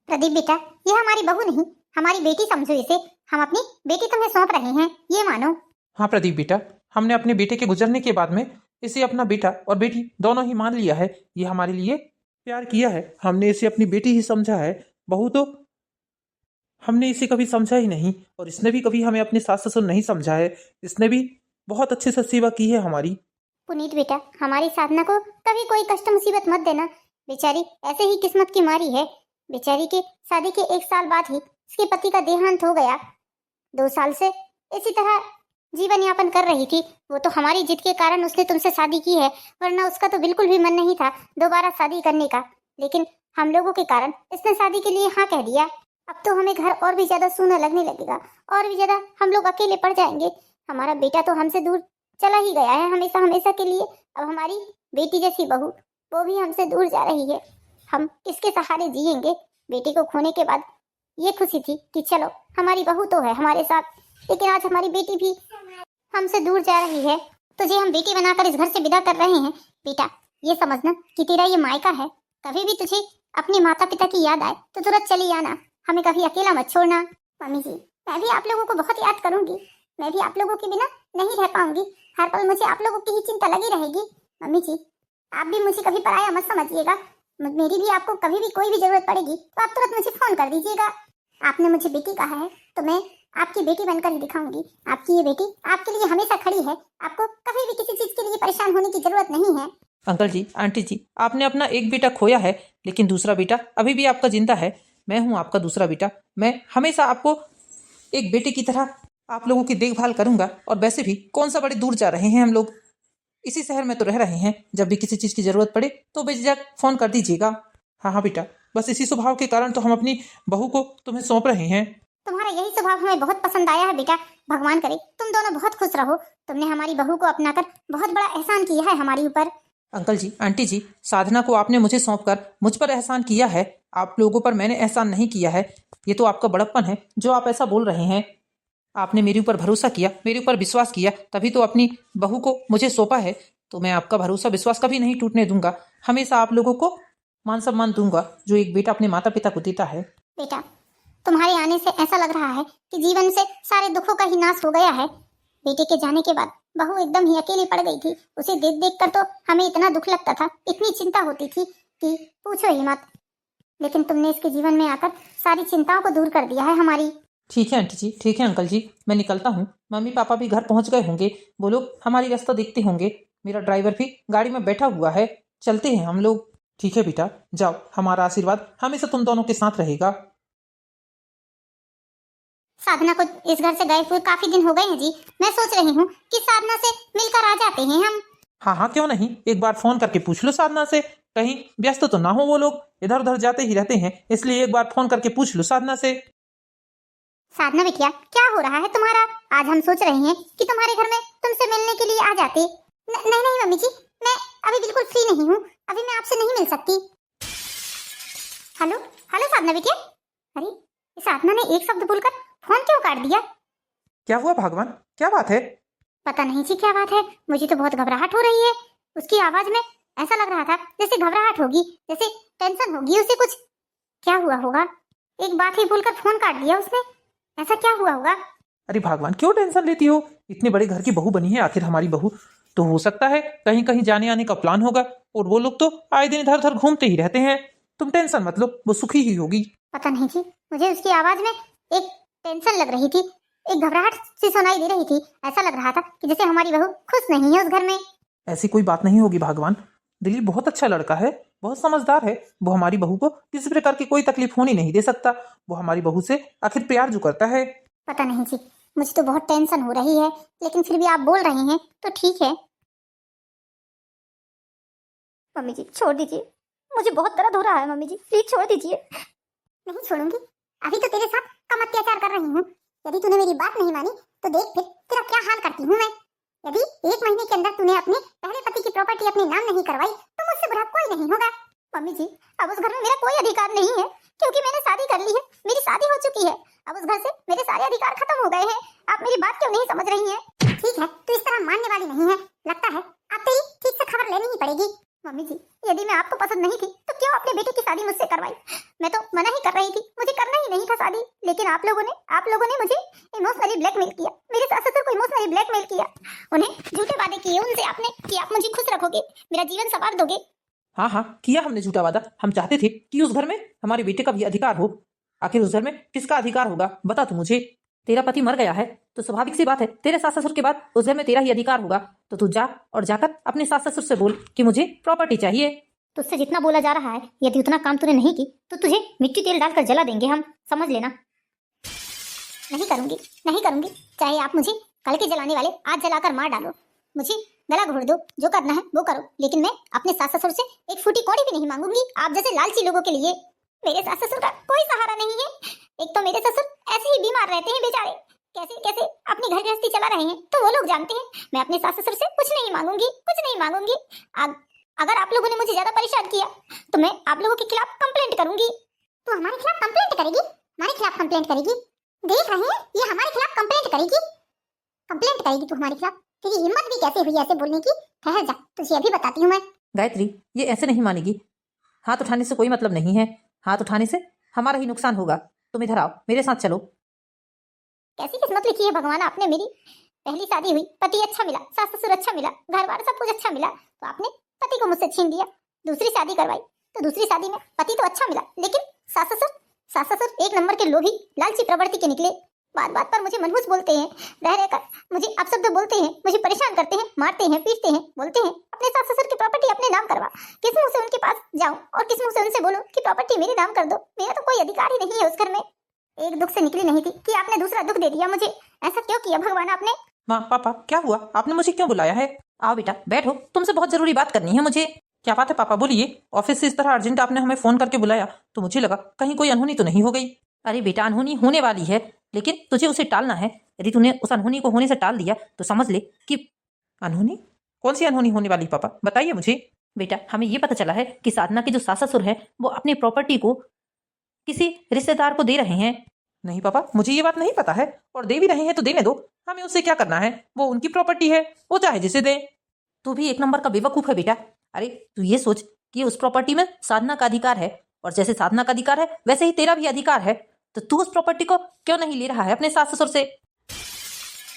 प्रदीप बेटा, ये हमारी बहू नहीं, हमारी बेटी समझो इसे। हम अपनी बेटी तुम्हें सौंप रहे हैं, ये मानो। हाँ प्रदीप बेटा, हमने अपने बेटे के गुजरने के बाद में इसे अपना बेटा और बेटी दोनों ही मान लिया है। ये हमारे लिए प्यार किया है, हमने इसे अपनी बेटी ही समझा है। बहू तो हमने इसे कभी समझा ही नहीं, और इसने भी कभी हमें अपने सास ससुर नहीं समझा है। इसने भी बहुत अच्छे से सेवा की है हमारी। पुनीत बेटा, हमारी साधना को कभी कोई कष्ट मुसीबत मत देना। बेचारी ऐसे ही किस्मत की मारी है। बेचारी के शादी के 1 साल बाद ही इसके पति का देहांत हो गया। 2 साल से इसी तरह जीवन यापन कर रही थी। वो तो हमारी जिद के कारण उसने तुमसे शादी की है, वरना उसका तो बिल्कुल भी मन नहीं था दोबारा शादी करने का। लेकिन हम लोगों के कारण इसने शादी के लिए हाँ कह दिया। अब तो हमें घर और भी ज्यादा सूना लगने लगेगा, और भी ज्यादा हम लोग अकेले पड़ जाएंगे। हमारा बेटा तो हमसे दूर चला ही गया है हमेशा हमेशा के लिए। अब हमारी बेटी जैसी बहू वो भी हमसे दूर जा रही है। हम किसके सहारे जिएंगे? बेटी को खोने के बाद ये खुशी थी कि चलो हमारी बहू तो है हमारे साथ, लेकिन आज हमारी बेटी भी हमसे दूर जा रही है। तुझे हम बेटी बनाकर इस घर से विदा कर रहे हैं। बेटा, ये समझना कि तेरा ये मायका है। कभी भी तुझे अपने माता पिता की याद आए तो तुरंत चली आना, हमें कभी अकेला मत छोड़ना। मम्मी जी, मैं भी आप लोगों को बहुत याद करूंगी। मैं भी आप लोगों के बिना नहीं रह पाऊंगी। हर पल मुझे आप लोगों की ही चिंता लगी रहेगी। मम्मी जी, आप भी मुझे कभी पराया मत समझिएगा। मेरी भी आपको कभी भी कोई भी जरूरत पड़ेगी तो आप तुरंत मुझे फोन कर दीजिएगा। आपने मुझे बेटी कहा है तो मैं आपकी बेटी बनकर ही दिखाऊंगी। आपकी ये बेटी आपके लिए हमेशा खड़ी है। आपको कभी भी किसी चीज के लिए परेशान होने की जरूरत नहीं है। अंकल जी, आंटी जी, आपने अपना एक बेटा खोया है, लेकिन दूसरा बेटा अभी भी आपका जिंदा है। मैं हूँ आपका दूसरा बेटा। मैं हमेशा आपको एक बेटे की तरह आप लोगों की देखभाल करूंगा। और वैसे भी कौन सा बड़े दूर जा रहे हैं हम लोग, इसी शहर में तो रह रहे हैं। जब भी किसी चीज की जरूरत पड़े तो बेझिझक फोन कर दीजिएगा। हाँ हाँ बेटा, बस इसी स्वभाव के कारण तो हम अपनी बहू को तुम्हें सौंप रहे हैं। तुम्हारा यही स्वभाव हमें बहुत पसंद आया है बेटा। भगवान करे तुम दोनों बहुत खुश रहो। तुमने हमारी बहू को अपनाकर बहुत बड़ा एहसान किया है हमारी ऊपर। अंकल जी, आंटी जी, साधना को आपने मुझे सौंपकर मुझ पर एहसान किया है। आप लोगों पर मैंने एहसान नहीं किया है। ये तो आपका बड़प्पन है जो आप ऐसा बोल रहे हैं। आपने मेरे ऊपर भरोसा किया, मेरे ऊपर विश्वास किया, तभी तो अपनी बहू को मुझे सौंपा है। तो मैं आपका भरोसा विश्वास कभी नहीं टूटने दूंगा। हमेशा आप लोगों को मान सम्मान दूंगा जो एक बेटा अपने माता पिता को देता है। बेटा, तुम्हारे आने से ऐसा लग रहा है कि जीवन से सारे दुखों का ही नाश हो गया है। बेटे के जाने के बाद बहू एकदम ही अकेली पड़ गई थी। उसे देख देख कर तो हमें इतना दुख लगता था, इतनी चिंता होती थी कि पूछो ही मत। लेकिन तुमने इसके जीवन में आकर सारी चिंताओं को दूर कर दिया है हमारी। ठीक है आंटी जी, ठीक है अंकल जी, मैं निकलता हूँ। मम्मी पापा भी घर पहुँच गए होंगे, वो लोग हमारी रास्ता देखते होंगे। मेरा ड्राइवर भी गाड़ी में बैठा हुआ है, चलते हैं हम लोग। ठीक है बेटा, जाओ। हमारा आशीर्वाद हमेशा तुम दोनों के साथ रहेगा। साधना को इस घर से गए हुए काफी दिन हो गए हैं जी। मैं सोच रही हूँ कि साधना से मिलकर आ जाते हैं हम। हाँ हाँ, क्यों नहीं, एक बार फोन करके पूछ लो साधना से। कहीं व्यस्त तो ना हो, वो लोग इधर उधर जाते ही रहते हैं, इसलिए एक बार फोन करके पूछ लो साधना से। साधना बिटिया, क्या हो रहा है तुम्हारा? आज हम सोच रहे हैं कि तुम्हारे घर में तुमसे मिलने के लिए आ जाते। नहीं नहीं मम्मी जी, मैं अभी बिल्कुल फ्री नहीं हूँ। अभी मैं आपसे नहीं मिल सकती। हेलो हेलो साधना बिटिया। अरे, साधना ने एक शब्द बोलकर फोन क्यों काट दिया? क्या हुआ भगवान, क्या बात है? पता नहीं जी क्या बात है। मुझे तो बहुत घबराहट हो रही है। उसकी आवाज में ऐसा लग रहा था जैसे घबराहट होगी, जैसे टेंशन होगी उसे कुछ। क्या हुआ होगा? एक बात ही बोलकर फोन काट दिया उसने। ऐसा क्या हुआ होगा? अरे भगवान, क्यों टेंशन लेती हो? इतने बड़े घर की बहू बनी है आखिर हमारी बहू, तो हो सकता है कहीं कहीं जाने आने का प्लान होगा। और वो लोग तो आए दिन इधर उधर घूमते ही रहते हैं। तुम टेंशन मत लो, वो सुखी ही होगी। पता नहीं जी, मुझे उसकी आवाज में एक टेंशन लग रही थी, एक घबराहट सी सुनाई दे रही थी। ऐसा लग रहा था कि जैसे हमारी बहू खुश नहीं है उस घर में। ऐसी कोई बात नहीं होगी भगवान। दिलीप बहुत अच्छा लड़का है, बहुत समझदार है। वो हमारी बहू को किसी प्रकार की कोई तकलीफ होने नहीं दे सकता। वो हमारी बहू से आखिर प्यार जो करता है। पता नहीं जी, मुझे तो बहुत टेंशन हो रही है, लेकिन फिर भी आप बोल रहे हैं तो ठीक है। मम्मी जी छोड़ दीजिए, मुझे बहुत दर्द हो रहा है। मम्मी जी प्लीज छोड़ दीजिए। नहीं छोड़ूंगी। अभी तो तेरे साथ कम अत्याचार कर रही हूँ। यदि तूने मेरी बात नहीं मानी तो देख फिर तेरा क्या हाल करती हूँ मैं। यदि 1 महीने के अंदर तूने अपने पहले पति की प्रॉपर्टी अपने नाम नहीं करवाई तो मुझसे बुरा कोई नहीं होगा। मम्मी जी, अब उस घर में मेरा कोई अधिकार नहीं है, क्योंकि मैंने शादी कर ली है। मेरी शादी हो चुकी है। अब उस घर से मेरे सारे अधिकार खत्म हो गए हैं। आप मेरी बात क्यों नहीं समझ रही हैं? ठीक है, तू इस तरह मानने वाली नहीं है। लगता है अब तेरी ठीक से खबर लेनी ही पड़ेगी। मम्मी जी, यदि मैं आपको पसंद नहीं थी तो क्यों अपने बेटे की शादी मुझसे करवाई? मैं तो मना ही कर रही थी, मुझे करना ही नहीं था शादी। लेकिन आप लोगों ने मुझे इमोशनली ब्लैकमेल किया, मेरे सास ससुर को इमोशनली ब्लैकमेल किया। उन्हें झूठे वादे किए उनसे आपने कि आप मुझे खुश रखोगे, मेरा जीवन संवार दोगे। हाँ हाँ, किया हमने झूठा वादा। हम चाहते थे कि उस घर में हमारे बेटे का भी अधिकार हो। आखिर उस घर में किसका अधिकार होगा, बता तू मुझे। तेरा पति मर गया है तो स्वाभाविक सी बात है तेरे सास ससुर के बाद उस घर में तेरा ही अधिकार होगा। तो तू जा और जाकर अपने सास ससुर से बोल कि मुझे प्रॉपर्टी चाहिए। तुझसे जितना बोला जा रहा है, यदि उतना काम तूने नहीं की तो तुझे मिट्टी तेल डालकर जला देंगे हम, समझ लेना। नहीं करूंगी, नहीं करूंगी। चाहे आप मुझे कल के जलाने वाले आज जलाकर मार डालो, मुझे गला घोट दो, जो करना है वो करो। लेकिन मैं अपने सास ससुर से एक फूटी कौड़ी भी नहीं मांगूंगी आप जैसे लालची लोगों के लिए। मेरे सास ससुर का कोई सहारा नहीं है। एक तो मेरे ससुर ऐसे ही बीमार रहते हैं बेचारे, कैसे कैसे अपनी घर गृहस्थी चला रहे हैं तो वो लोग जानते हैं। मैं अपने सास ससुर से कुछ नहीं मांगूंगी, कुछ नहीं मांगूंगी। अगर आप लोगों ने मुझे ज्यादा परेशान किया तो मैं आप लोगों के खिलाफ कंप्लेंट करूंगी। तो हमारे खिलाफ कंप्लेंट करेगी? हमारे खिलाफ कंप्लेंट करेगी? देख रहे हैं, ये हमारे खिलाफ कंप्लेंट करेगी। कंप्लेंट करेगी तू हमारे खिलाफ? तेरी हिम्मत भी कैसे हुई ऐसे बोलने की? ठहर जा, तुझे अभी बताती हूँ मैं। गायत्री, ये ऐसे नहीं मानेगी। हाथ उठाने से कोई मतलब नहीं है, हाथ उठाने से हमारा ही नुकसान होगा। तुम इधर आओ, मेरे साथ चलो। कैसी किस्मत लिखी है भगवान आपने मेरी। पहली शादी हुई, पति अच्छा मिला, सास ससुर अच्छा मिला, घर बार सब कुछ अच्छा मिला, तो आपने पति को मुझसे छीन दिया। दूसरी शादी करवाई तो दूसरी शादी में पति तो अच्छा मिला, लेकिन सास ससुर एक नंबर के लोभी लालची प्रवृत्ति के निकले। बात बात पर मुझे मनहूस बोलते हैं, रह रहकर मुझे अपशब्द बोलते हैं, मुझे परेशान करते हैं, मारते हैं, पीटते हैं, बोलते हैं अपने सास ससुर की प्रॉपर्टी अपने नाम करवा। किस मुंह से उनके पास जाऊं और किस मुंह से उनसे बोलूं कि प्रॉपर्टी मेरे नाम कर दो? मेरा तो कोई अधिकार ही नहीं है उस घर में। एक दुख से निकली नहीं थी कि आपने दूसरा दुख दे दिया मुझे। ऐसा क्यों किया भगवान आपने? माँ, पापा, क्या हुआ? आपने मुझे क्यों बुलाया है? आओ बेटा, बैठो, तुमसे बहुत जरूरी बात करनी है मुझे। क्या बात है पापा, बोलिए। ऑफिस से इस तरह अर्जेंट आपने हमें फोन करके बुलाया तो मुझे लगा कहीं कोई अनहोनी तो नहीं हो गई। अरे बेटा, अनहोनी होने वाली है, लेकिन तुझे उसे टालना है। यदि तूने उस अनहोनी को होने से टाल दिया तो समझ ले कि अनहोनी? कौन सी अनहोनी होने वाली पापा, बताइए मुझे। बेटा, हमें ये पता चला है कि साधना के जो सास ससुर है वो अपनी प्रॉपर्टी को किसी रिश्तेदार को दे रहे हैं। नहीं पापा, मुझे ये बात नहीं पता है, और दे भी रहे हैं तो देने दो, हमें उससे क्या करना है? वो उनकी प्रॉपर्टी है, वो चाहे जिसे दे। तू भी एक नंबर का बेवकूफ है बेटा। अरे तू ये सोच कि उस प्रॉपर्टी में साधना का अधिकार है, और जैसे साधना का अधिकार है वैसे ही तेरा भी अधिकार है, तो तू उस प्रॉपर्टी को क्यों नहीं ले रहा है अपने सास ससुर से?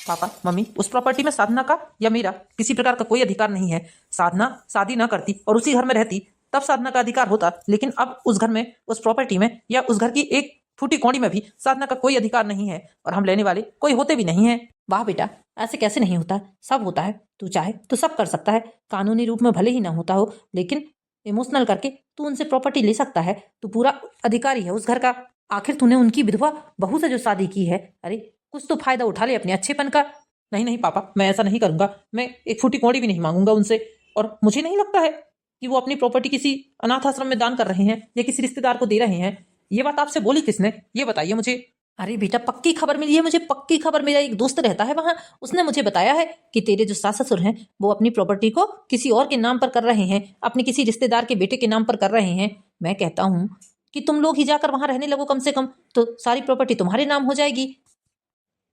पापा मम्मी, उस प्रॉपर्टी में साधना का या मेरा किसी प्रकार का कोई अधिकार नहीं है। साधना शादी ना करती और उसी घर में रहती तब साधना का अधिकार होता, लेकिन अब उस घर में, उस प्रॉपर्टी में या उस घर की एक फूटी कौड़ी में भी साधना का कोई अधिकार नहीं है, और हम लेने वाले कोई होते भी नहीं है। वाह बेटा, ऐसे कैसे नहीं होता? सब होता है। तू चाहे तो सब कर सकता है। कानूनी रूप में भले ही ना होता हो, लेकिन इमोशनल करके तू उनसे प्रॉपर्टी ले सकता है। तू पूरा अधिकारी है उस घर का। आखिर तूने उनकी विधवा बहू से जो शादी की है, अरे कुछ तो फायदा उठा ले अपने अच्छेपन का। नहीं नहीं पापा, मैं ऐसा नहीं करूंगा। मैं एक फूटी कौड़ी भी नहीं मांगूंगा उनसे, और मुझे नहीं लगता है कि वो अपनी प्रॉपर्टी किसी अनाथ आश्रम में दान कर रहे हैं या किसी रिश्तेदार को दे रहे हैं। ये बात आपसे बोली किसने, ये बताइए मुझे। अरे बेटा, पक्की खबर मिली है मुझे, पक्की खबर। मेरा एक दोस्त रहता है वहां, उसने मुझे बताया है कि तेरे जो सास ससुर हैं वो अपनी प्रॉपर्टी को किसी और के नाम पर कर रहे हैं, अपने किसी रिश्तेदार के बेटे के नाम पर कर रहे हैं। मैं कहता हूँ कि तुम लोग ही जाकर वहां रहने लगो कम से कम, तो सारी प्रॉपर्टी तुम्हारे नाम हो जाएगी।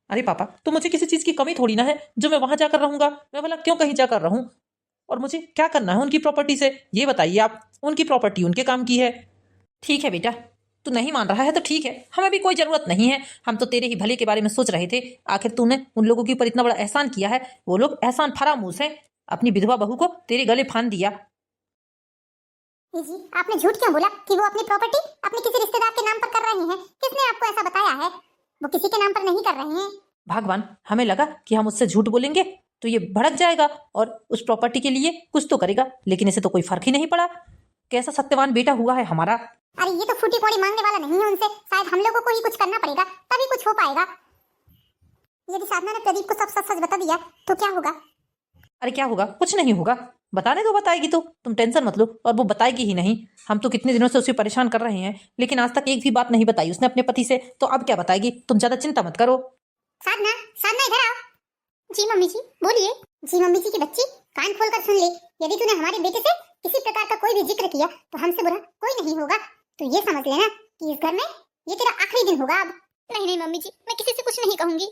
अरे पापा, तो मुझे किसी चीज की कमी थोड़ी ना है जो मैं वहां जाकर रहूंगा। मैं भला क्यों कहीं जाकर रहूं, और मुझे क्या करना है उनकी प्रॉपर्टी से, ये बताइए आप। उनकी प्रॉपर्टी उनके काम की है। ठीक है बेटा, तू नहीं मान रहा है तो ठीक है, हमें भी कोई जरूरत नहीं है। हम तो तेरे ही भले के बारे में सोच रहे थे। आखिर तूने उन लोगों के ऊपर इतना बड़ा एहसान किया है, वो लोग एहसान फरामोश है। अपनी विधवा बहू को तेरे गले फांद दिया। जी, आपने झूठ क्यों बोला कि वो अपनी प्रॉपर्टी अपने किसी रिश्तेदार के नाम पर कर रहे हैं? किसने आपको ऐसा बताया है? वो किसी के नाम पर नहीं कर रहे हैं। भगवान, हमें लगा कि हम उससे झूठ बोलेंगे तो ये भड़क जाएगा और उस प्रॉपर्टी के लिए कुछ तो करेगा, लेकिन इसे तो कोई फर्क ही नहीं पड़ा। कैसा सत्यवान बेटा हुआ है हमारा। अरे ये तो फूटी कौड़ी मांगने वाला नहीं है उनसे, शायद हम लोगों को ही कुछ करना पड़ेगा तभी कुछ हो पाएगा। यदि साधना ने प्रदीप को सब सच सच बता दिया तो क्या होगा? अरे क्या होगा? कुछ नहीं होगा। बताने तो बताएगी, तो तुम टेंशन मत लो, और वो बताएगी ही नहीं। हम तो कितने दिनों से उसे परेशान कर रहे हैं, लेकिन आज तक एक भी बात नहीं बताई उसने अपने पति से, तो अब क्या बताएगी? तुम ज्यादा चिंता मत करो। साधना, साधना इधर आओ। जी मम्मी जी, बोलिए। जी मम्मी जी की बच्ची, कान खोलकर सुन ले। यदि तूने हमारे बेटे से किसी प्रकार का कोई भी जिक्र किया तो हमसे बुरा कोई नहीं होगा। तो ये समझ लेना कि इस घर में ये तेरा आखिरी दिन होगा अब। नहीं नहीं मम्मी जी, मैं किसी से कुछ नहीं कहूंगी।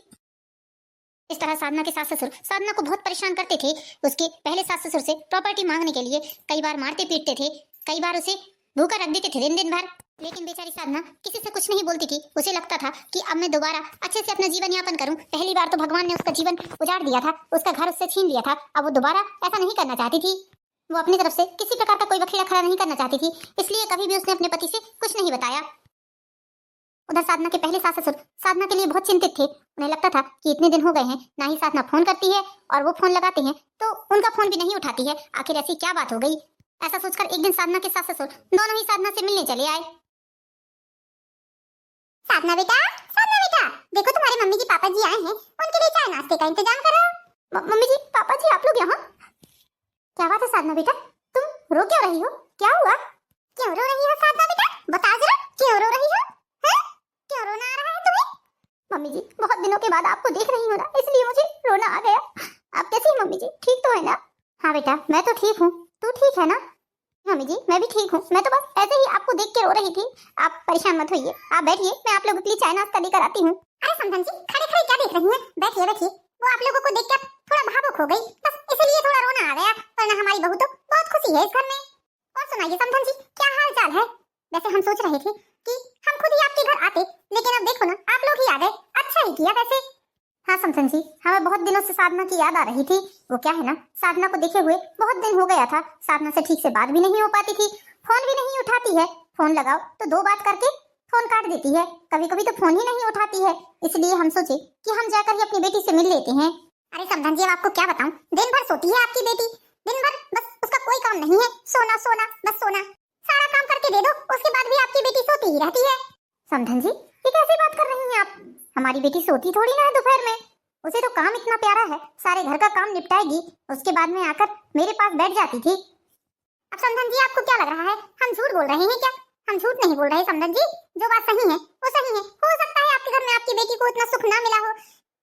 इस तरह साधना के सास ससुर साधना को बहुत परेशान करते थे। उसके पहले सास ससुर से प्रॉपर्टी मांगने के लिए कई बार मारते पीटते थे, कई बार उसे भूखा रख देते थे दिन दिन भर। लेकिन बेचारी साधना किसी से कुछ नहीं बोलती थी। उसे लगता था कि अब मैं दोबारा अच्छे से अपना जीवन यापन करूं। पहली बार तो भगवान ने उसका जीवन उजाड़ दिया था, उसका घर उससे छीन लिया था। अब वो दोबारा ऐसा नहीं करना चाहती थी। वो अपनी तरफ से किसी प्रकार का कोई वखीला खड़ा नहीं करना चाहती थी, इसलिए कभी भी उसने अपने पति से कुछ नहीं बताया। उधर साधना के पहले सास ससुर साधना के लिए बहुत चिंतित थे। उन्हें लगता था कि इतने दिन हो गए हैं, ना ही साधना फोन करती है और वो फोन लगाते हैं तो उनका फोन भी नहीं उठाती है। आखिर ऐसी क्या बात हो गई? ऐसा सोचकर एक दिन साधना के सास ससुर दोनों ही साधना से मिलने चले आए। साधना बेटा, देखो तुम्हारे मम्मी जी पापा जी आए हैं, उनके लिए चाय नाश्ते का इंतजाम करो। मम्मी जी पापा जी आप लोग यहाँ? क्या बात है साधना बेटा, तुम रो क्यों रही हो? क्या हुआ? क्यों रो रही हो साधना बेटा, बता जरा, क्यों रो रही हो? हैं? क्यों रोना आ रहा है तुम्हें? मम्मी जी बहुत दिनों के बाद आपको देख रही हूँ ना, इसलिए मुझे रोना आ गया। आप कैसी हैं मम्मी जी, ठीक तो है ना? हाँ बेटा मैं तो ठीक हूँ, तू ठीक है ना? मम्मी जी मैं भी ठीक हूँ, मैं तो बस ऐसे ही आपको देख के रो रही थी। आप परेशान मत होइए, आप बैठिए, मैं आप लोगों के लिए चाय नाश्ता लेकर आती हूँ। अरे समधन जी खड़े खड़े क्या देख रही हैं? बैठिए बैठिए। वो आप लोगों को देख कर थोड़ा भावुक हो गई, बस इसलिए थोड़ा रोना आ गया, वरना हमारी बहू तो बहुत खुशी है इस घर में। और सुनाइए समधन जी क्या हाल चाल है? वैसे हम सोच रहे थे कि हम खुद ही आपके घर आते, लेकिन अब देखो ना आप लोग ही आ गए, अच्छा ही किया वैसे। हाँ समधन जी हमें बहुत दिनों से साधना की याद आ रही थी। वो क्या है ना, साधना को देखे हुए बहुत दिन हो गया था, साधना से ठीक से बात भी नहीं हो पाती थी, फोन भी नहीं उठाती है। फोन लगाओ तो दो बात करके फोन काट देती है, कभी कभी तो फोन ही नहीं उठाती है। इसलिए हम सोचे कि हम जाकर ही अपनी बेटी से मिल लेते हैं। अरे समधन जी अब आपको क्या बताऊं, दिन भर सोती है आपकी बेटी, दिन भर बस उसका कोई काम नहीं है, सोना सोना बस सोना। सारा काम करके दे दो, उसके बाद भी आपकी बेटी सोती ही रहती है। समधन जी ये कैसी बात कर रही हैं आप? हमारी बेटी सोती थोड़ी ना है दोपहर में, उसे तो काम इतना प्यारा है, सारे घर का काम निपटाएगी, उसके बाद में आकर मेरे पास बैठ जाती थी। अब समधन जी आपको क्या लग रहा है, हम झूठ बोल रहे हैं क्या? हम झूठ नहीं बोल रहे समधन जी, जो बात सही है वो सही है। हो सकता है आपके घर में आपकी बेटी को इतना सुख ना मिला हो,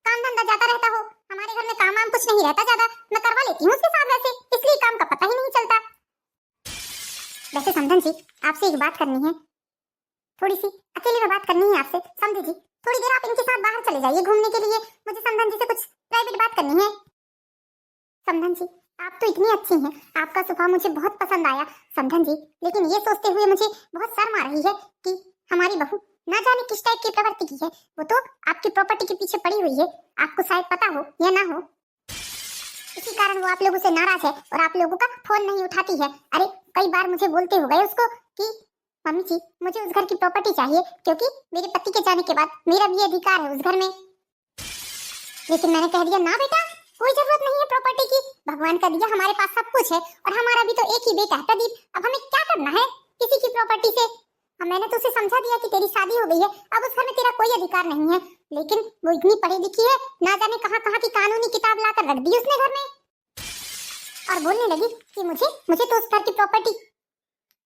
काम धंधा जाता रहता हो, हमारे घर में काम वाम कुछ नहीं रहता ज्यादा, मैं करवा लेती हूँ उसके साथ वैसे, इसलिए काम का पता ही नहीं चलता। वैसे समधन जी आपसे एक बात करनी है, थोड़ी सी अकेले में बात करनी है आपसे। समझे जी थोड़ी देर आप इनके साथ बाहर चले जाइए घूमने के लिए, मुझे समधन जी से कुछ प्राइवेट बात करनी है। समधन जी आप तो इतनी अच्छी हैं, आपका स्वभाव मुझे बहुत पसंद आया समधन जी, लेकिन ये सोचते हुए मुझे बहुत शर्म आ रही है कि हमारी बहू ना जाने किस टाइप की प्रवृत्ति की है। वो तो आपकी प्रॉपर्टी के पीछे पड़ी हुई है, आपको शायद पता हो या ना हो, इसी कारण वो आप लोगों से नाराज है और आप लोगों का फोन नहीं उठाती है। अरे कई बार मुझे बोलते हो गए उसको कि मम्मी जी मुझे उस घर की प्रॉपर्टी चाहिए, क्योंकि मेरे पति के जाने के बाद मेरा भी अधिकार है उस घर में। लेकिन मैंने कह दिया ना बेटा, कोई जरूरत नहीं है प्रॉपर्टी की, भगवान का दिया हमारे पास सब कुछ है, और हमारा भी तो एक ही बेटा है प्रदीप, अब हमें क्या करना है किसी की प्रॉपर्टी से। अब मैंने तो उसे समझा दिया कि तेरी शादी हो गई है, अब उस घर में तेरा कोई अधिकार नहीं है, लेकिन वो इतनी पढ़ी लिखी है, ना जाने कहाँ कहाँ की कानूनी किताब लाकर रख दी उसने घर में, और बोलने लगी कि मुझे तो उस घर की प्रॉपर्टी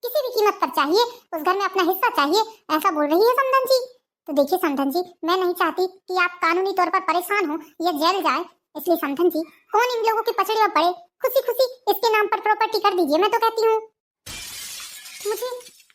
किसी भी कीमत पर चाहिए, उस घर में अपना हिस्सा चाहिए, ऐसा बोल रही है समधन जी। तो देखिए समधन जी मैं नहीं चाहती कि आप कानूनी तौर पर परेशान हो या जेल जाए, इसलिए समधन जी कौन इन लोगों की पचड़ी में पड़े, खुशी खुशी इसके नाम पर प्रॉपर्टी कर दीजिए, मैं तो कहती हूँ।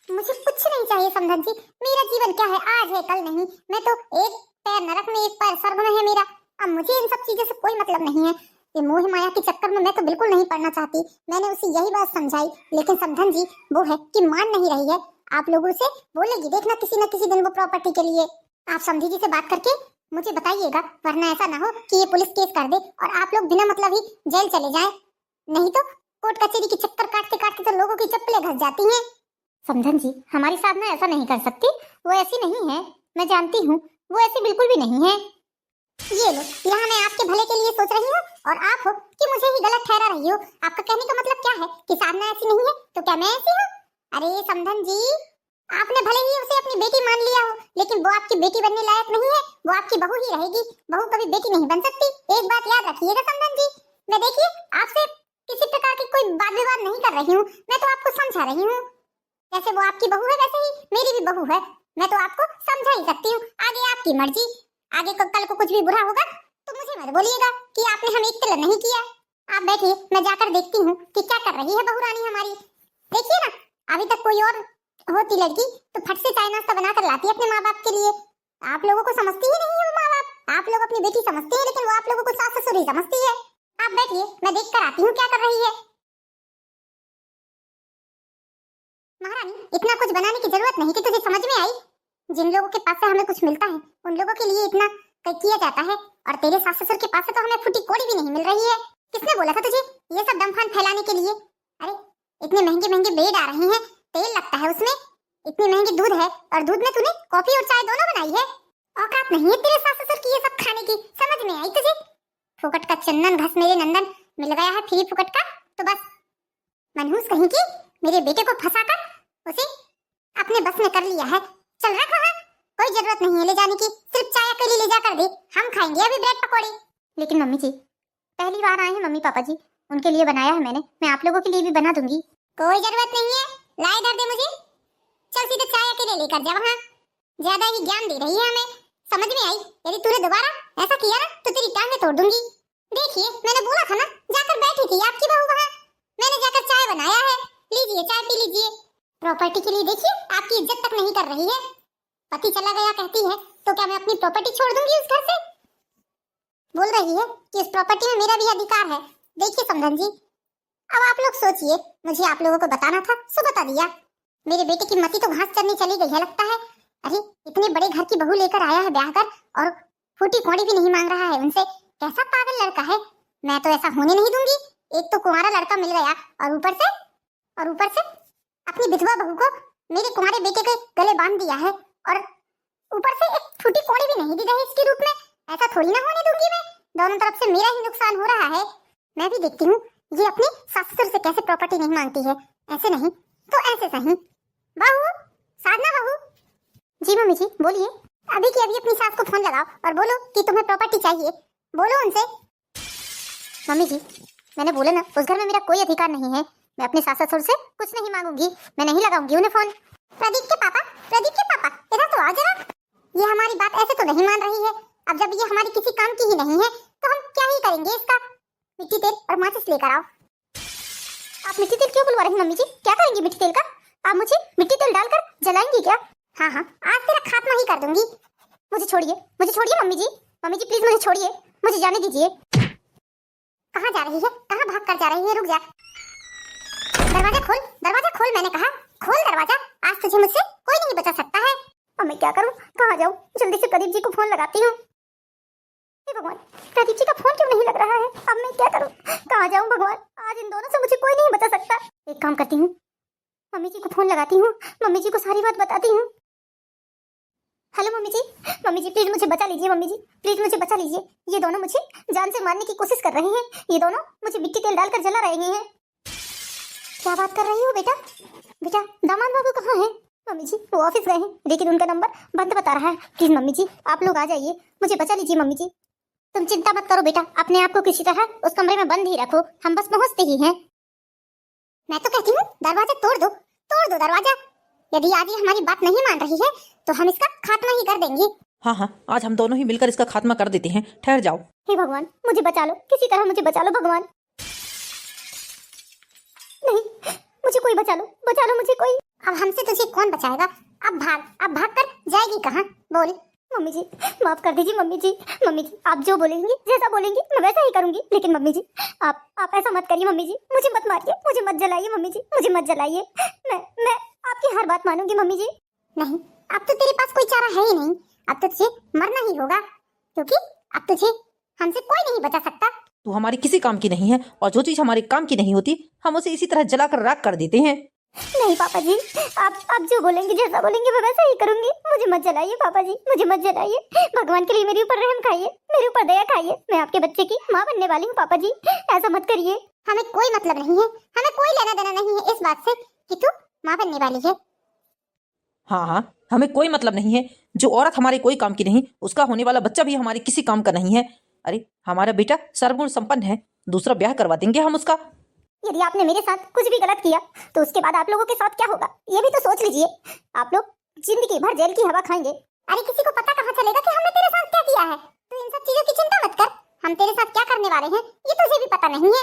मुझे कुछ नहीं चाहिए समधन जी, मेरा जीवन क्या है, आज है कल नहीं, मैं तो एक पैर नरक में एक पैर स्वर्ग में है मेरा, अब मुझे इन सब चीजों से कोई मतलब नहीं है। ये मोह माया के चक्कर में मैं तो बिल्कुल नहीं पड़ना चाहती, मैंने उसे यही बात समझाई, लेकिन समधन जी वो है कि मान नहीं रही है, आप लोगों से बोलेगी देखना किसी न किसी दिन वो प्रॉपर्टी के लिए। आप समधी जी से बात करके मुझे बताइएगा, वरना ऐसा ना हो कि ये पुलिस केस कर दे और आप लोग बिना मतलब ही जेल चले जाएं, नहीं तो कोर्ट कचहरी के चक्कर काटते काटते तो लोगों की चप्पलें घस जाती हैं। समधन जी हमारी साधना ऐसा नहीं कर सकती, वो ऐसी नहीं है, मैं जानती हूँ वो ऐसी बिल्कुल भी नहीं है। ये लो यहाँ मैं आपके भले के लिए सोच रही हूँ और आप हो कि मुझे ही गलत ठहरा रही हो, आपका कहने का मतलब क्या है कि साधना ऐसी नहीं है तो क्या मैं ऐसी हूँ? अरे समधन जी आपने भले ही उसे अपनी बेटी मान लिया हो, लेकिन वो आपकी बेटी बनने लायक नहीं है, वो आपकी बहू ही रहेगी, बहू कभी बेटी नहीं बन सकती, एक बात याद रखिएगा समधन जी। मैं देखिए आपसे किसी प्रकार की कोई वाद विवाद नहीं कर रही हूँ, मैं तो आपको समझा रही हूँ, जैसे वो आपकी बहू है वैसे ही मेरी भी बहू है, मैं तो आपको समझा ही सकती हूँ, आगे आपकी मर्जी, आगे को कल को कुछ भी बुरा होगा तो मुझे मत बोलिएगा कि आपने हमें इत्तला नहीं किया। आप बैठिए मैं जाकर देखती हूँ कि क्या कर रही है बहू रानी हमारी। देखिए ना अभी तक कोई और होती लड़की तो फट से चाय नाश्ता बनाकर लाती अपने माँ बाप के लिए, आप लोगों को समझती ही नहीं है वो माँ बाप, आप लोग अपनी बेटी समझते हैं, लेकिन वो आप लोगों को सास ससुर ही समझती है। आप बैठिए, मैं देख कर आती हूँ क्या कर रही है। महारानी, इतना कुछ बनाने की जरूरत नहीं कि तुझे समझ में आई। जिन लोगों के पास से हमें कुछ मिलता है उन लोगों के लिए इतना किया जाता है, और तेरे सास ससुर के पास से तो हमें फूटी कोड़ी भी नहीं मिल रही है। किसने बोला था तुझे ये सब दमफान फैलाने के लिए? अरे इतने महंगे महंगे ब्रेड आ रहे हैं, तेल लगता है उसमें, इतनी महंगी दूध है, और दूध में तूने कॉफी और चाय दोनों बनाई है। औकात नहीं है तेरे सास ससुर की ये सब खाने की, समझ में आई तुझे? फुकट का चंदन घस मेरे नंदन मिल गया है, फ्री फुकट का, तो बस मनहूस कहीं की मेरे बेटे को फंसाकर उसे अपने बस में कर लिया है। चल रख वहाँ, कोई जरूरत नहीं है ले जाने की, सिर्फ चाय अकेली ले जाकर दे, हम खाएंगे अभी ब्रेड पकौड़े। लेकिन मम्मी जी, पहली बार आए हैं मम्मी पापा जी, उनके लिए बनाया है मैंने, मैं आप लोगों के लिए भी बना दूंगी। कोई जरूरत नहीं है, ला इधर दे मुझे। चल सीधे चाय अकेले लेकर जा वहाँ, ज्यादा ही ज्ञान दे रही है हमें, समझ में आई? यदि तूने दोबारा ऐसा किया ना तो तेरी टांगें तोड़ दूंगी। देखिए मैंने बोला था ना, जाकर बैठी थी आपकी बहू वहाँ, मैंने जाकर चाय बनाया है, लीजिए चाय पी लीजिए। प्रॉपर्टी के लिए देखिए आपकी इज्जत तक नहीं कर रही है। पति चला गया कहती है तो क्या मैं अपनी प्रॉपर्टी छोड़ दूंगी उस घर से? बोल रही है कि इस प्रॉपर्टी में मेरा भी अधिकार है। देखिए समधन जी, अब आप लोग सोचिए, मुझे आप लोगों को बताना था सो बता दिया। मेरे बेटे की मती तो घास चरने चली गई है लगता है। अरे इतने बड़े घर की बहू लेकर आया है ब्याह कर, और फूटी कोड़ी भी नहीं मांग रहा है उनसे। कैसा पागल लड़का है, मैं तो ऐसा होने नहीं दूंगी। एक तो कुंवारा लड़का मिल गया, और ऊपर से अपनी विधवा बहू को मेरे कुंवारे बेटे के गले बांध दिया है, और ऊपर से एक फूटी कोड़ी भी नहीं दी दहेज के रूप में। ऐसा थोड़ी ना होने दूंगी मैं, दोनों तरफ से मेरा ही नुकसान हो रहा है। मैं भी देखती हूँ ये अपनी सास ससुर से कैसे प्रॉपर्टी नहीं मांगती है, ऐसे नहीं तो ऐसे सही। बहू, साधना बहू। जी मम्मी जी बोलिए। अभी की अभी अपनी सास को फोन लगाओ और बोलो कि तुम्हें प्रॉपर्टी चाहिए, बोलो उनसे। मम्मी जी मैंने बोला ना, उस घर में मेरा कोई अधिकार नहीं है, मैं अपने सास ससुर से कुछ नहीं मांगूंगी, मैं नहीं लगाऊंगी उन्हें फोन। प्रदीप के पापा इधर तो आओ जरा। ये हमारी बात ऐसे तो नहीं मान रही है, अब जब ये हमारी किसी काम की ही नहीं है तो हम क्या ही करेंगे इसका। मिट्टी तेल और माचिस लेकर आओ। आप मिट्टी तेल क्यों बुलवा रही मम्मी जी, क्या करेंगी मिट्टी तेल का? आप मुझे मिट्टी तेल डालकर जलाएंगी क्या? हाँ आज तेरा खात्मा ही कर दूंगी। मुझे छोड़िए मम्मी जी प्लीज मुझे छोड़िए, मुझे जाने दीजिए। कहाँ जा रही है, कहाँ भाग कर जा रही है? रुक जा, दरवाजा खोल मैंने कहा, खोल दरवाजा। आज तुझे मुझसे कोई नहीं बचा सकता है। अब मैं क्या करूं, कहाँ जाऊं? जल्दी से प्रदीप जी को फोन लगाती हूँ। हे भगवान, प्रदीप जी का फोन क्यों नहीं लग रहा है? अब मैं क्या करूं, कहाँ जाऊं भगवान? आज इन दोनों से मुझे कोई नहीं बचा सकता। एक काम करती हूँ, मम्मी जी को फोन लगाती हूँ, मम्मी जी को सारी बात बताती हूँ। हेलो मम्मी जी प्लीज मुझे बचा लीजिए, मम्मी जी प्लीज मुझे बचा लीजिए। ये दोनों मुझे जान से मारने की कोशिश कर रहे हैं, ये दोनों मुझे मिट्टी तेल डालकर जला रहे हैं। क्या बात कर रही हो बेटा दामाद बाबू कहाँ हैं? मम्मी जी वो ऑफिस गए हैं, लेकिन उनका नंबर बंद बता रहा है। प्लीज मम्मी जी आप लोग आ जाइए, मुझे बचा लीजिए मम्मी जी। तुम चिंता मत करो बेटा, अपने आप को किसी तरह उस कमरे में बंद ही रखो, हम बस पहुंचते ही हैं। मैं तो कहती हूँ दरवाजा तोड़ दो दरवाजा। यदि आज ये हमारी बात नहीं मान रही है तो हम इसका खात्मा ही कर देंगे। हाँ आज हम दोनों ही मिलकर इसका खात्मा कर देते हैं, ठहर जाओ। हे भगवान मुझे बचा लो, किसी तरह मुझे बचा लो भगवान। नहीं मुझे कोई बचा लो मुझे कोई। अब हमसे तुझे कौन बचाएगा? अब भाग कर जाएगी कहाँ? बोल। मम्मी जी माफ कर दीजिए मम्मी जी आप जो बोलेंगी जैसा बोलेंगी मैं वैसा ही करूंगी, लेकिन मम्मी जी आप ऐसा मत करिए मम्मी जी, मुझे मत मारिए, मुझे मत जलाइए मम्मी जी, मुझे मत जलाइए। मैं आपकी हर बात मानूंगी मम्मी जी। नहीं अब तो तेरे पास कोई चारा है ही नहीं, अब तो तुझे मरना ही होगा, क्योंकि अब तुझे हमसे कोई नहीं बचा सकता। तू हमारी किसी काम की नहीं है, और जो चीज हमारे काम की नहीं होती हम उसे इसी तरह जलाकर राख कर देते हैं। नहीं पापा जी आप जो बोलेंगे जैसा बोलेंगे मैं वैसा ही करूंगी, मुझे मत जलाइए पापा जी, मुझे मत जलाइए। भगवान के लिए मेरे ऊपर रहम खाइए, मेरे ऊपर दया खाइए, मैं आपके बच्चे की माँ बनने वाली हूँ पापा जी, ऐसा मत करिए। हमें कोई मतलब नहीं है, हमें कोई लेना देना नहीं है इस बात से कि तू माँ बनने वाली है। हाँ हमें कोई मतलब नहीं है, जो औरत हमारे कोई काम की नहीं, उसका होने वाला बच्चा भी हमारे किसी काम का नहीं है। अरे हमारा बेटा सर्वगुण संपन्न है, दूसरा ब्याह करवा देंगे हम उसका। यदि आपने मेरे साथ कुछ भी गलत किया तो उसके बाद आप लोगों के साथ क्या होगा ये भी तो सोच लीजिए। आप लोग जिंदगी भर जेल की हवा खाएंगे। अरे किसी को पता कहाँ चलेगा कि हमने तेरे साथ क्या किया है? तो इन सब चीजों की चिंता मत कर, हम तेरे साथ क्या करने वाले हैं ये तुझे भी पता नहीं है।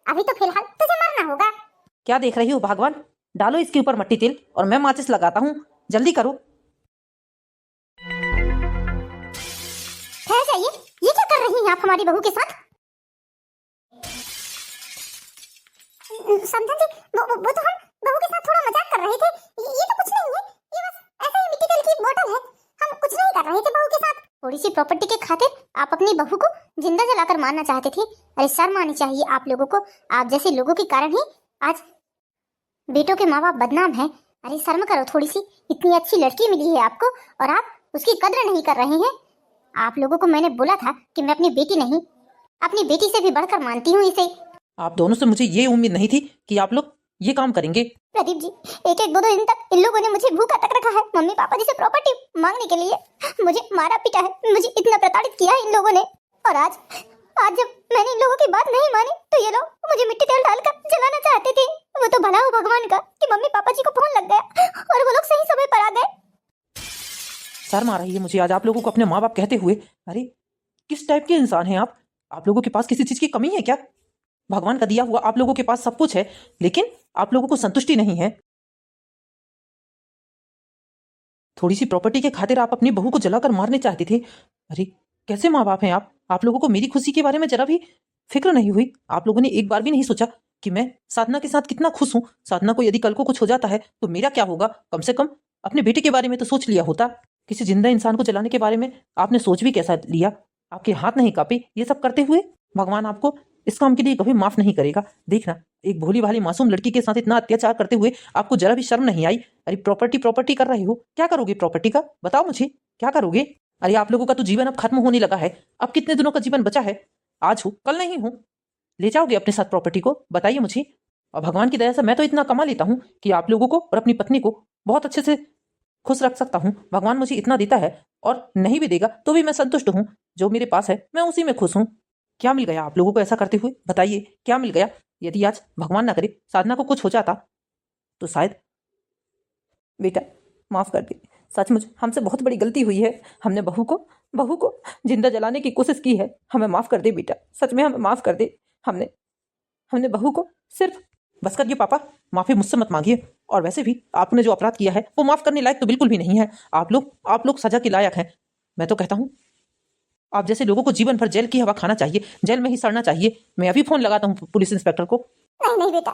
अभी तो फिलहाल तुझे मरना होगा। क्या देख रही हो भगवान, डालो इसके ऊपर मट्टी तेल और मैं माचिस लगाता हूँ, जल्दी करो। ठहर जाइए, आप हमारी बहू के साथ? समझन जी, वो तो हम बहू के साथ थोड़ा मजाक कर रहे थे। ये तो कुछ नहीं है, ये बस ऐसे ही मिट्टी तेल की बोतल है, हम कुछ नहीं कर रहे थे बहू के साथ। थोड़ी सी प्रॉपर्टी के खातिर आप अपनी बहू को जिंदा जलाकर मारना चाहते थे। अरे शर्म आनी चाहिए आप लोगों को, आप जैसे लोगों के कारण ही आज बेटों के माँ बाप बदनाम हैं। अरे शर्म करो थोड़ी सी, इतनी अच्छी लड़की मिली है आपको और आप उसकी कद्र नहीं कर रहे हैं। आप लोगों को मैंने बोला था कि मैं अपनी बेटी नहीं, अपनी बेटी से भी बढ़कर मानती हूँ इसे। आप दोनों से मुझे ये उम्मीद नहीं थी कि आप लोग ये काम करेंगे। प्रदीप जी, एक एक दो दो दिन तक इन लोगों ने मुझे भूखा तक रखा है, मम्मी पापा जी से प्रॉपर्टी मांगने के लिए मुझे मारा पीटा है, मुझे इतना प्रताड़ित किया है इन लोगों ने। और आज जब मैंने इन लोगों की बात नहीं मानी तो ये लोग मुझे मिट्टी तेल डालकर जलाना चाहते थे। वो तो भला हो भगवान का कि मम्मी पापा जी को फोन लग गया और वो लोग सही समय पर आ गए। शर्म आ रही है मुझे आज आप लोगों को अपने माँ बाप कहते हुए। अरे किस टाइप के इंसान हैं आप लोगों के पास किसी चीज की कमी है क्या? भगवान का दिया हुआ आप लोगों के पास सब कुछ है, लेकिन आप लोगों को संतुष्टि नहीं है। थोड़ी सी प्रॉपर्टी के खातिर आप अपनी बहू को जलाकर मारने चाहते थे। अरे कैसे माँ बाप हैं आप लोगों को मेरी खुशी के बारे में जरा भी फिक्र नहीं हुई। आप लोगों ने एक बार भी नहीं सोचा कि मैं साधना के साथ कितना खुश हूँ। साधना को यदि कल को कुछ हो जाता है तो मेरा क्या होगा? कम से कम अपने बेटे के बारे में तो सोच लिया होता। किसी जिंदा इंसान को जलाने के बारे में आपने सोच भी कैसा लिया? आपके हाथ नहीं कांपे ये सब करते हुए? भगवान आपको इस काम के लिए कभी माफ नहीं करेगा। देखना, एक भोली भाली मासूम लड़की के साथ इतना अत्याचार करते हुए आपको जरा भी शर्म नहीं आई। अरे प्रॉपर्टी कर रहे हो, क्या करोगे प्रॉपर्टी का? बताओ मुझे, क्या करोगे? अरे आप लोगों का तो जीवन अब खत्म होने लगा है। अब कितने दिनों का जीवन बचा है? आज हो कल नहीं हो। ले जाओगे अपने साथ प्रॉपर्टी को? बताइए मुझे। और भगवान की दया से मैं तो इतना कमा लेता हूँ कि आप लोगों को और अपनी पत्नी को बहुत अच्छे से खुश रख सकता हूँ। भगवान मुझे इतना देता है और नहीं भी देगा तो भी मैं संतुष्ट हूँ। जो मेरे पास है मैं उसी में खुश हूँ। क्या मिल गया आप लोगों को ऐसा करते हुए? बताइए क्या मिल गया? यदि आज भगवान ना करे साधना को कुछ हो जाता तो शायद। बेटा माफ कर दे, सचमुच हमसे बहुत बड़ी गलती हुई है। हमने बहू को जिंदा जलाने की कोशिश की है। हमें माफ कर दे बेटा, सच में हमें माफ कर दे। हमने बहू को सिर्फ बस करिए पापा, माफी मुझसे मत मांगिए। और वैसे भी आपने जो अपराध किया है वो माफ करने लायक तो बिल्कुल भी नहीं है। आप लोग सजा के लायक हैं। मैं तो कहता हूँ आप जैसे लोगों को जीवन भर जेल की हवा खाना चाहिए, जेल में ही सड़ना चाहिए। मैं अभी फोन लगाता हूँ पुलिस इंस्पेक्टर को। नहीं बेटा,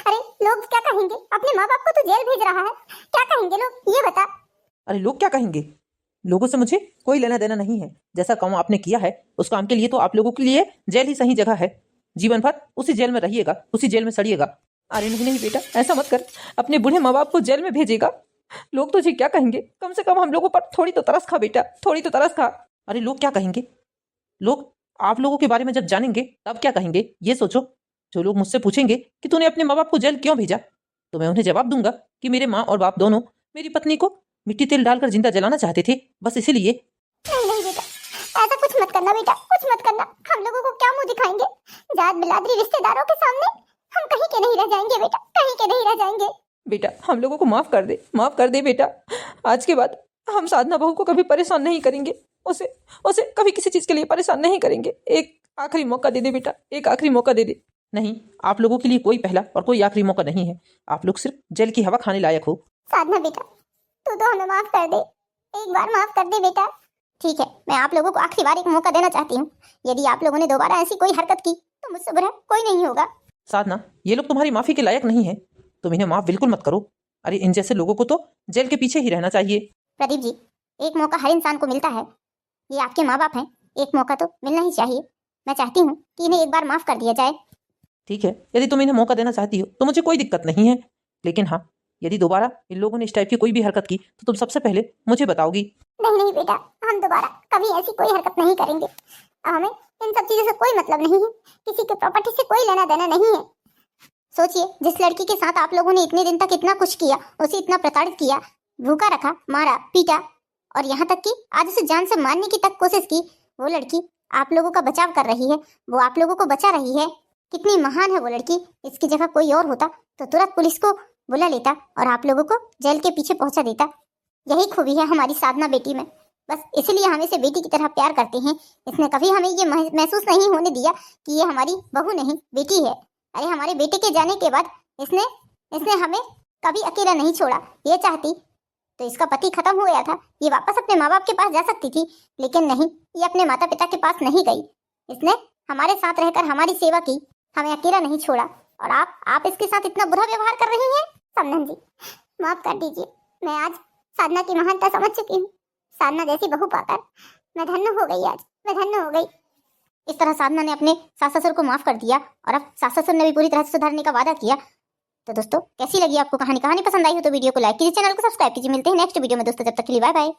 अरे लोग क्या कहेंगे? अपने माँ बाप को तो जेल भेज रहा है, क्या कहेंगे लोग ये बता। अरे लोग क्या कहेंगे? लोगों से मुझे कोई लेना देना नहीं है। जैसा काम आपने किया है उस काम के लिए तो आप लोगों के लिए जेल ही सही जगह है। जीवन भर उसी जेल में रहिएगा, उसी जेल में सड़िएगा। अरे नहीं बेटा, ऐसा मत कर, अपने बूढ़े माँ बाप को जेल में भेजेगा। लोग तुझे क्या कहेंगे? कम से कम हम लोगों पर थोड़ी तो तरस खा बेटा, थोड़ी तो तरस खा। अरे लोग क्या कहेंगे? लोग आप लोगों के बारे में जब जानेंगे तब क्या कहेंगे ये सोचो। जो लोग मुझसे पूछेंगे कि तूने अपने माँ बाप को जेल क्यों भेजा, तो मैं उन्हें जवाब दूंगा कि मेरे माँ और बाप दोनों मेरी पत्नी को मिट्टी तेल डालकर जिंदा जलाना चाहते थे, बस इसीलिए। नहीं बेटा, ऐसा कुछ मत करना बेटा, कुछ मत करना। हम लोगों को क्या मुंह दिखाएंगे? जात बिरादरी रिश्तेदारों के सामने हम कहीं के नहीं रह जाएंगे बेटा, कहीं के नहीं रह जाएंगे। बेटा हम लोगों को माफ कर दे बेटा। आज के बाद हम साधना बहू को कभी परेशान नहीं करेंगे, उसे कभी किसी चीज के लिए परेशान नहीं करेंगे। एक आखिरी मौका दे दे बेटा, एक आखिरी मौका दे दे। नहीं, आप लोगों के लिए कोई पहला और कोई आखिरी मौका नहीं है। आप लोग सिर्फ जेल की हवा खाने लायक हो। साधना बेटा, तू तो हमें माफ कर दे, एक बार माफ कर दे बेटा। ठीक है, मैं आप लोगों को आखिरी बार एक मौका देना चाहती हूँ। यदि आप लोगों ने दोबारा ऐसी कोई हरकत की तो मुझसे बुरा कोई नहीं होगा। साधना, ये लोग तुम्हारी माफी के लायक नहीं है, तुम इन्हें माफ बिल्कुल मत करो। अरे इन जैसे लोगों को तो जेल के पीछे ही रहना चाहिए। प्रदीप जी, एक मौका हर इंसान को मिलता है। ये आपके माँ बाप हैं, एक मौका तो मिलना ही चाहिए। मैं चाहती हूँ कि इन्हें एक बार माफ कर दिया जाए। ठीक है, यदि तुम इन्हें मौका देना चाहती हो तो मुझे कोई दिक्कत नहीं है, लेकिन हाँ, यदि दोबारा इन लोगों ने इस टाइप की कोई भी हरकत की तो तुम सबसे पहले मुझे बताओगी। नहीं बेटा, हम दोबारा कभी ऐसी कोई हरकत नहीं करेंगे। हमें इन सब चीजों से कोई मतलब नहीं है, किसी के प्रॉपर्टी से कोई लेना देना नहीं है। सोचिए, जिस लड़की के साथ आप लोगों ने इतने दिन तक इतना कुछ किया, उसे इतना प्रताड़ित किया, भूखा रखा, मारा पीटा और यहाँ तक कि आज उसे जान से मारने की तक कोशिश की, वो लड़की आप लोगों का बचाव कर रही है, वो आप लोगों को बचा रही है। कितनी महान है वो लड़की। इसकी जगह कोई और होता तो तुरंत पुलिस को बुला लेता और आप लोगों को जेल के पीछे पहुंचा देता। यही खूबी है हमारी साधना बेटी में, बस इसलिए हम इसे बेटी की तरह प्यार करते हैं। इसने कभी हमें ये महसूस नहीं होने दिया कि ये हमारी बहू नहीं बेटी है। अरे हमारे बेटे के जाने के बाद इसने हमें कभी अकेला नहीं छोड़ा। ये चाहती तो इसका पति खत्म हो गया था, ये वापस अपने माँ बाप के पास जा सकती थी, लेकिन नहीं, ये अपने माता पिता के पास नहीं गई। इसने हमारे साथ रहकर हमारी सेवा की, हमें अकेला नहीं छोड़ा, और आप इसके साथ इतना बुरा व्यवहार कर रही हैं। समधन जी, माफ कर दीजिए, मैं आज साधना की महानता समझ चुकी हूँ। साधना जैसी बहू पाकर मैं धन्य हो गई, आज मैं धन्य हो गई। इस तरह साधना ने अपने सास ससुर को माफ कर दिया और अब सास ससुर ने भी पूरी तरह से सुधारने का वादा किया। तो दोस्तों, कैसी लगी आपको कहानी? कहानी पसंद आई हो तो वीडियो को लाइक कीजिए, चैनल को सब्सक्राइब कीजिए। मिलते हैं नेक्स्ट वीडियो में दोस्तों, जब तक के लिए बाय बाय।